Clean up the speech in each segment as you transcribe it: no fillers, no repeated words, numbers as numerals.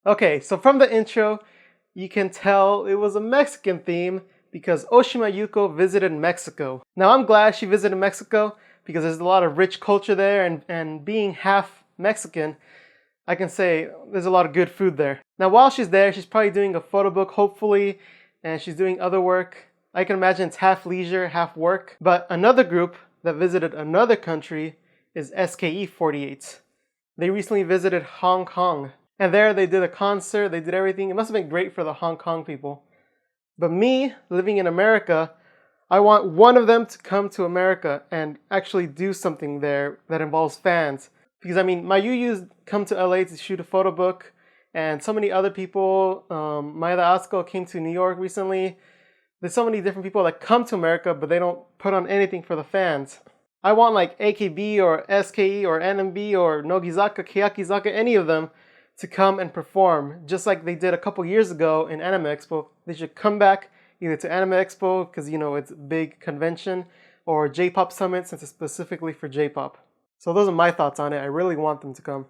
Okay, so from the intro, you can tell it was a Mexican theme because Oshima Yuko visited Mexico. Now I'm glad she visited Mexico because there's a lot of rich culture there, and being half Mexican, I can say there's a lot of good food there. Now while she's there, she's probably doing a photo book, hopefully, and she's doing other work. I can imagine it's half leisure, half work. But another group that visited another country is SKE48. They recently visited Hong Kong. And there they did a concert, they did everything. It must have been great for the Hong Kong people. But me, living in America, I want one of them to come to America and actually do something there that involves fans. Because I mean, my Yuyus come to LA to shoot a photo book, and so many other people, Maeda Asuko came to New York recently. There's so many different people that come to America, but they don't put on anything for the fans. I want like AKB or SKE or NMB or Nogizaka, Keyakizaka, any of them to come and perform, just like they did a couple years ago in Anime Expo. They should come back either to Anime Expo, because you know it's a big convention, or J-Pop Summit, since it's specifically for J-Pop. So those are my thoughts on it. I really want them to come,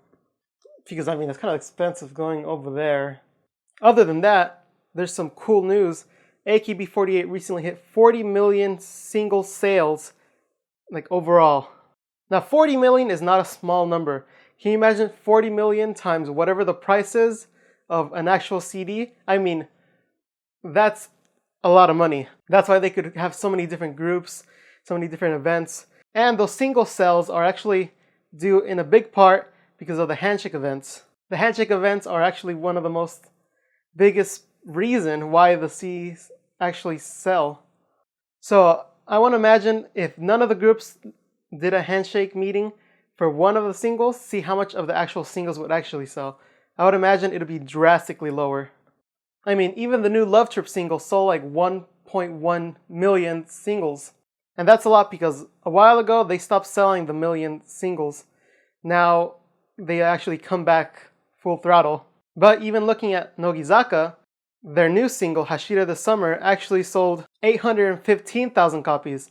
because I mean it's kind of expensive going over there. Other than that, there's some cool news. AKB48 recently hit 40 million single sales, like overall. Now 40 million is not a small number. Can you imagine 40 million times whatever the price is of an actual CD? I mean, that's a lot of money. That's why they could have so many different groups, so many different events. And those single sales are actually due in a big part because of the handshake events. The handshake events are actually one of the biggest reason why the CDs actually sell. So I want to imagine if none of the groups did a handshake meeting for one of the singles, see how much of the actual singles would actually sell. I would imagine it would be drastically lower. I mean, even the new Love Trip single sold like 1.1 million singles. And that's a lot because a while ago they stopped selling the million singles. Now they actually come back full throttle. But even looking at Nogizaka, their new single, Hashira the Summer, actually sold 815,000 copies.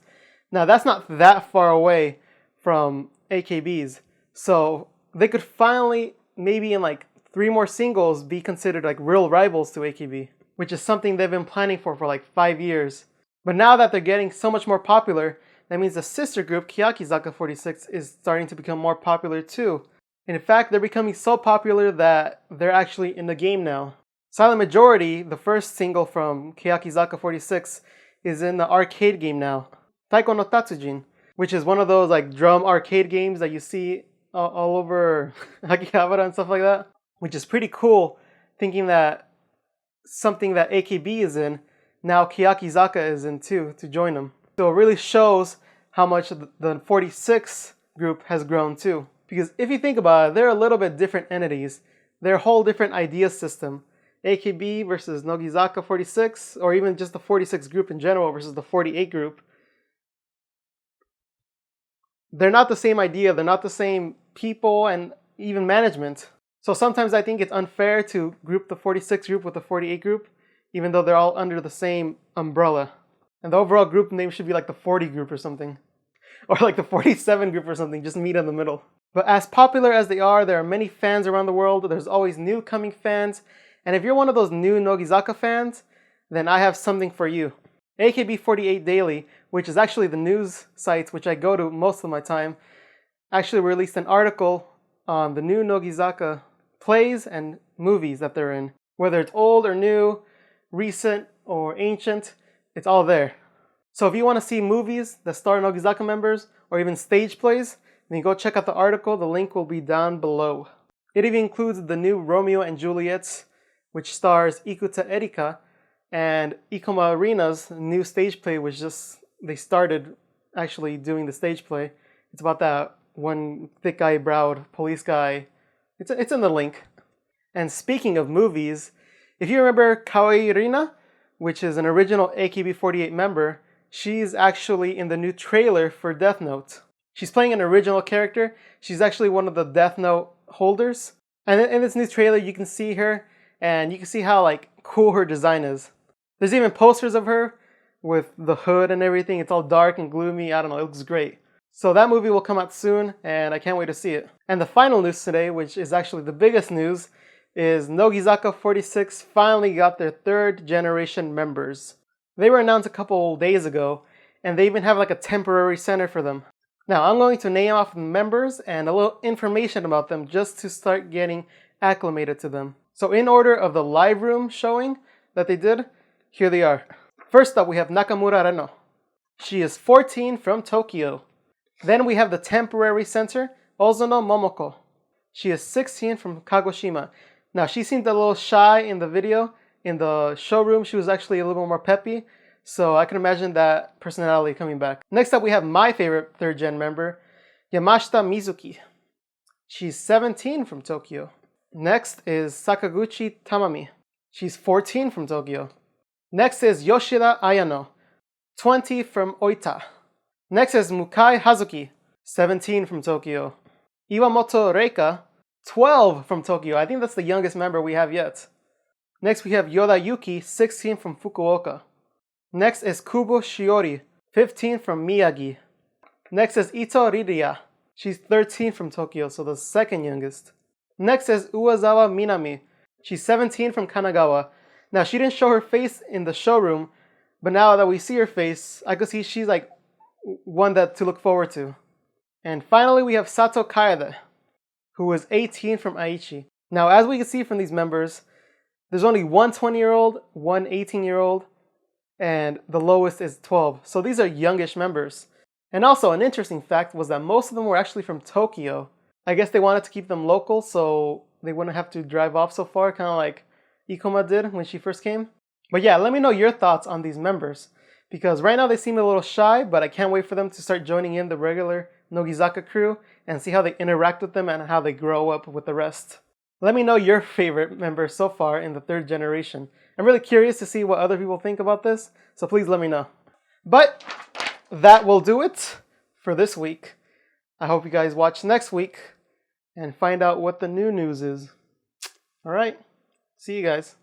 Now that's not that far away from AKB's. So they could finally, maybe in like 3 more singles, be considered like real rivals to AKB, which is something they've been planning for like 5 years. But now that they're getting so much more popular, that means the sister group, Nogizaka46, is starting to become more popular too. And in fact, they're becoming so popular that they're actually in the game now. Silent Majority, the first single from Nogizaka46, is in the arcade game now, Taiko no Tatsujin, which is one of those like drum arcade games that you see all over Akihabara and stuff like that, which is pretty cool, thinking that something that AKB is in, now Nogizaka is in too, to join them. So it really shows how much the 46 group has grown too. Because if you think about it, they're a little bit different entities. They're a whole different idea system. AKB versus Nogizaka46, or even just the 46 group in general versus the 48 group. They're not the same idea, they're not the same people and even management. So sometimes I think it's unfair to group the 46 group with the 48 group, even though they're all under the same umbrella. And the overall group name should be like the 40 group or something. Or like the 47 group or something, just meet in the middle. But as popular as they are, there are many fans around the world. There's always new coming fans. And if you're one of those new Nogizaka fans, then I have something for you. AKB48 Daily, which is actually the news site which I go to most of my time, actually released an article on the new Nogizaka plays and movies that they're in. Whether it's old or new, recent or ancient, it's all there. So if you want to see movies that star Nogizaka members, or even stage plays, then you go check out the article. The link will be down below. It even includes the new Romeo and Juliet, which stars Ikuta Erika, and Ikoma Arena's new stage play, which they started actually doing the stage play. It's about that one thick eyebrow police guy. It's in the link. And speaking of movies, if you remember Kawaii Rina, which is an original AKB48 member, she's actually in the new trailer for Death Note. She's playing an original character. She's actually one of the Death Note holders. And in this new trailer, you can see her, and you can see how like cool her design is. There's even posters of her with the hood and everything. It's all dark and gloomy. I don't know, it looks great. So that movie will come out soon, and I can't wait to see it. And the final news today, which is actually the biggest news, is Nogizaka46 finally got their 3rd generation members. They were announced a couple days ago, and they even have like a temporary center for them. Now, I'm going to name off the members and a little information about them just to start getting acclimated to them. So in order of the live room showing that they did, here they are. First up, we have Nakamura Reno. She is 14 from Tokyo. Then we have the temporary center, Ozono Momoko. She is 16 from Kagoshima. Now, she seemed a little shy in the video. In the showroom, she was actually a little more peppy. So I can imagine that personality coming back. Next up, we have my favorite 3rd gen member, Yamashita Mizuki. She's 17 from Tokyo. Next is Sakaguchi Tamami. She's 14 from Tokyo. Next is Yoshida Ayano, 20 from Oita. Next is Mukai Hazuki, 17 from Tokyo. Iwamoto Reika, 12 from Tokyo. I think that's the youngest member we have yet. Next we have Yoda Yuki, 16 from Fukuoka. Next is Kubo Shiori, 15 from Miyagi. Next is Ito Riria. She's 13 from Tokyo, so the 2nd youngest. Next is Uwazawa Minami. She's 17 from Kanagawa. Now, she didn't show her face in the showroom, but now that we see her face, I could see she's like one that to look forward to. And finally, we have Sato Kaede, who is 18 from Aichi. Now, as we can see from these members, there's only one 20-year-old, one 18-year-old, and the lowest is 12. So these are youngish members. And also, an interesting fact was that most of them were actually from Tokyo. I guess they wanted to keep them local so they wouldn't have to drive off so far, kind of like Ikoma did when she first came. But yeah, let me know your thoughts on these members, because right now they seem a little shy, but I can't wait for them to start joining in the regular Nogizaka crew and see how they interact with them and how they grow up with the rest. Let me know your favorite member so far in the 3rd generation. I'm really curious to see what other people think about this, so please let me know. But that will do it for this week. I hope you guys watch next week and find out what the new news is. Alright, see you guys.